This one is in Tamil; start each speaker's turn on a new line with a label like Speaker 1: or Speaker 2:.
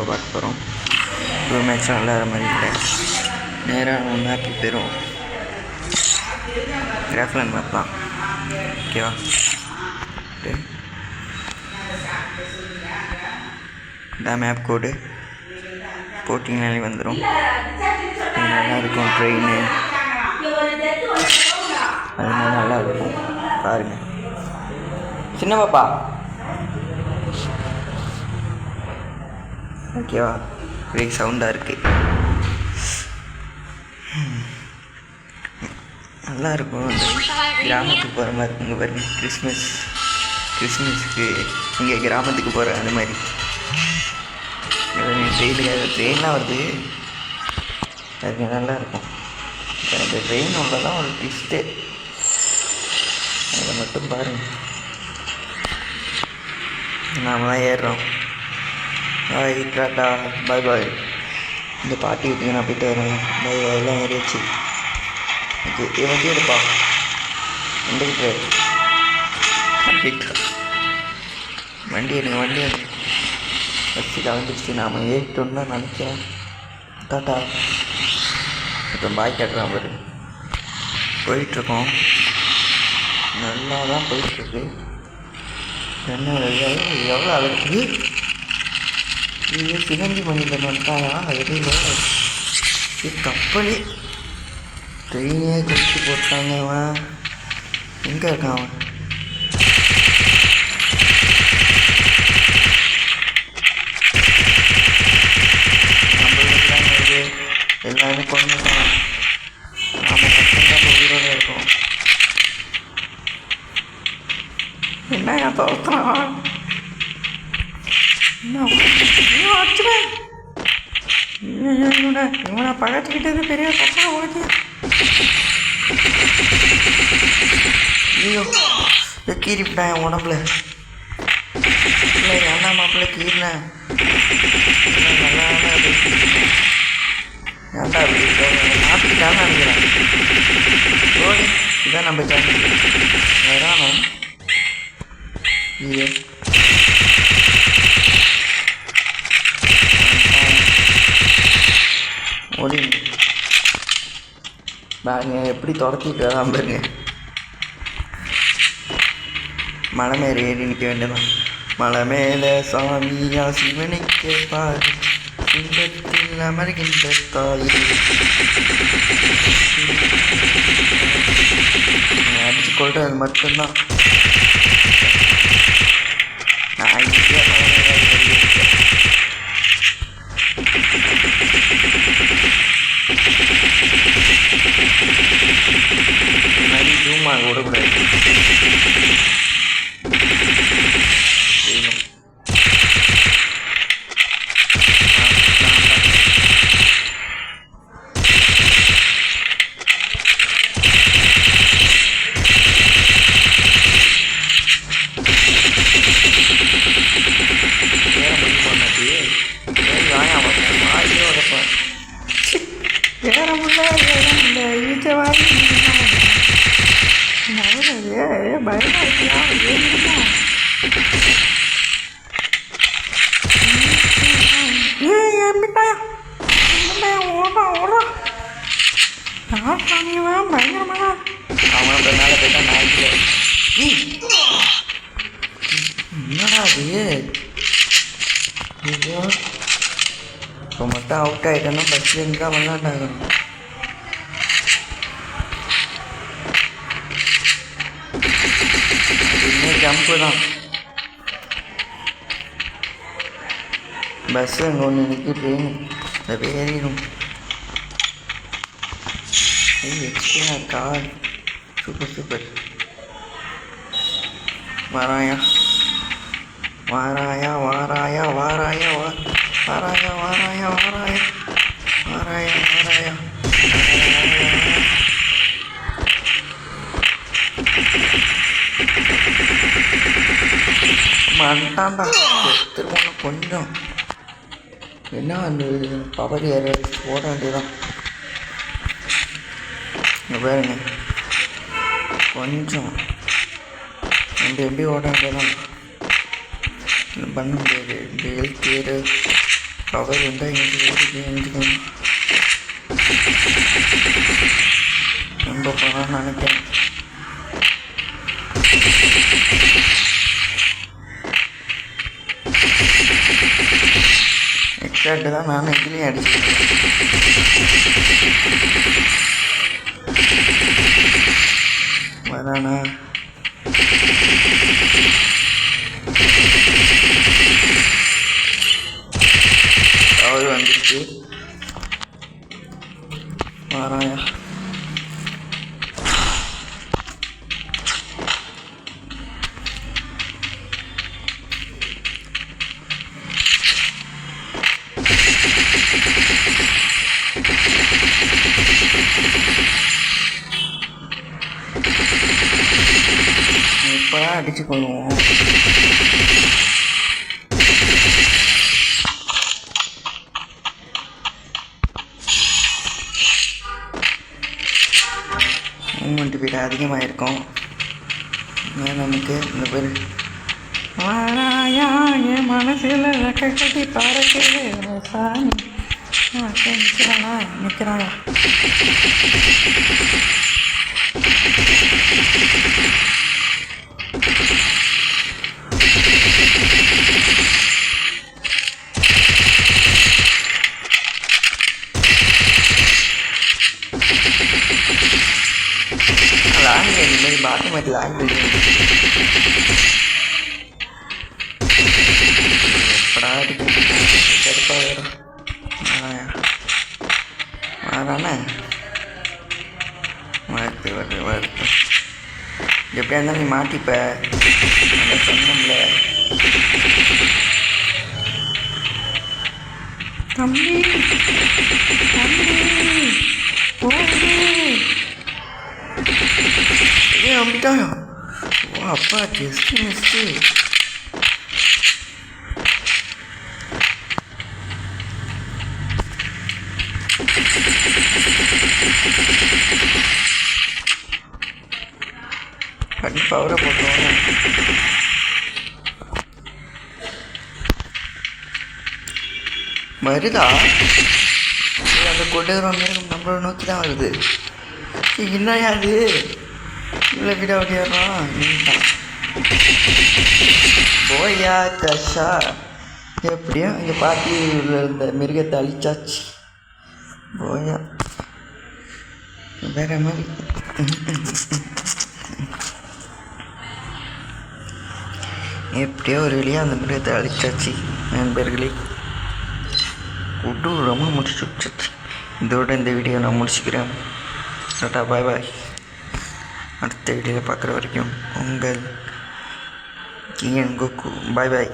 Speaker 1: இப்போ பார்க்க போகிறோம். ஒரு மேட்ச் நல்லா மாதிரி இல்லை. நேராக மேப்புக்கு போயிடும். கிராஃப்லேண்ட் மேப் தான். ஓகேவா? இந்த மேப் கோடு போட்டிங்கனாலே வந்துடும். நல்லா இருக்கும். ட்ரெயின் அது மாதிரி நல்லா இருக்கும். பாருங்கள் சின்ன பாப்பா. ஓகேவா? ஒரே சவுண்டாக இருக்குது. நல்லா இருக்கும். அந்த கிராமத்துக்கு போகிற மாதிரி இருக்குங்க. பாருங்க, கிறிஸ்மஸ்க்கு இங்கே கிராமத்துக்கு போகிற அந்த மாதிரி ட்ரெயின்லாம் வருது. அது நல்லா இருக்கும். இந்த ட்ரெயின் உள்ள தான் ஒரு ட்விஸ்ட்டு. அதை மட்டும் பாருங்கள். நாம் தான் ஏறுறோம். பாய் டாட்டா பாய் பாய். இந்த பாட்டி வீட்டுக்கு நான் போய்ட்டு வரேன். பாய் எல்லாம் ஏறியாச்சு. ஓகே, வண்டி எடுப்பா. வந்துக்கிட்டு வண்டி எடுங்க. பஸ்ஸு கலந்துருச்சு. நாம் ஏறிட்டோன்னு தான் நினச்சேன். டாட்டா. அப்புறம் பாய் காட்டுறான் பாரு. போயிட்டுருக்கோம். நல்லா தான் போயிட்டுருக்கு. என்ன எவ்வளோ அழகு. இது சிவந்தி மணியில் வந்துட்டாயா? வெளியில் கப்பலி ட்ரெயினே கழிச்சு போட்டாங்க. அவன் எங்கே இருக்கான்? அவன் நம்மளுக்கு வருது. எல்லாருமே கொண்டுட்டான். நாம் கஷ்டம்தான் உயிரோட இருக்கோம். என்ன தோற்றான்? இவனை பகச்சுக்கிட்டது பெரிய கஷ்டம் போச்சு. ஐயோ, கீறிவிட்டான் என் உடம்புல. இல்லை ஏன்னா மாப்பிள்ள கீறினேன். நல்லா ஏன்டா அப்படி நாட்டுக்கிட்டான்னு நினைக்கிறேன். ஓடி இதான் நம்ம சேனல் வேறானோ. ஐயோ, ஓடி பாருங்க எப்படி துரத்திட்டு வரான் பாருங்க. மலை மேலே ஏறி நிற்க வேண்டியதான். மலை மேலே சாமியா சிவனுக்கு பாரு, சிங்கத்தில் அமர்கின்ற தாய். அடிச்சு கொள்றது மட்டும்தான். நான் மாதிரி ஜூமா விடக்கூடாது. பயமா இருக்கியா? பயங்கரமான அவன் மேலே போயிட்டா நாய்க்கு. என்னடா அது? ஐயோ, இப்போ மட்டும் அவுட் ஆகிட்டேன்னா பஸ்ஸில் இருந்தா விளாண்டாகணும். இன்னும் ஜம்ப்பு தான். பஸ்ஸு அங்கே ஒன்று நிற்கி ட்ரெயின் அதை ஏறிடும். Extra car super. வாராயா மண்டாண்டா திரும்ப கொஞ்சம் என்ன அந்த பவர் ஏற ஓட வேண்டியதான். இங்கே பாருங்க, கொஞ்சம் எப்படி ஓட வேண்டியதான். பண்ண முடியாது. இந்த ஹெல்த் ஏறு பவர் இருந்தால் எனக்கு ரொம்ப பணம் நினைக்கிறேன். எக்ஸாக்டு தான் நானும் இதுலேயும் அடிச்சிருக்கேன். வரானா அவர் வந்துச்சு. வராயா இப்போதான் அடிச்சு கொள்வோம். மூமெண்ட் வீடு அதிகமாக இருக்கும். நமக்கு இந்த பேர் வாராயா என் மனசில் கட்டி பறக்குது சாமி. நிற்கிறானா நிற்கிறாயா லாங் இந்த மாதிரி பாத்ரூம் லாங் எப்படா கருப்பாக வரும். வரானே வருது எப்படியா இருந்தாலும் நீ மாட்டிப்ப சொன்னோம்ல. தம்பி அப்படிட்டாயா? ஓ அப்பா ஜஸ்ட் மிஸ்டு. அடி பவரை போட்டுருவாங்க. வருதா அந்த கொடூரம் நம்மளை நோக்கி தான் வருது. என்னையா அது இவ்வளோ விட ஓடிடுறான். போயா கஷா எப்படியும் இங்கே பாட்டி இந்த மிருகத்தை அழிச்சாச்சு. போயா வேற மாதிரி எப்படியோ ஒரு வழியாக அந்த மிருகத்தை அழிச்சாச்சு நண்பர்களே. கொடூரமாக முடிச்சு வச்சாச்சு. இதோட இந்த வீடியோ நான் முடிச்சுக்கிறேன். டாடா பாய் பாய். அடுத்த வீடியோவில் பார்க்குற வரைக்கும் உங்கள் கியன் கோகு. பாய் பாய்.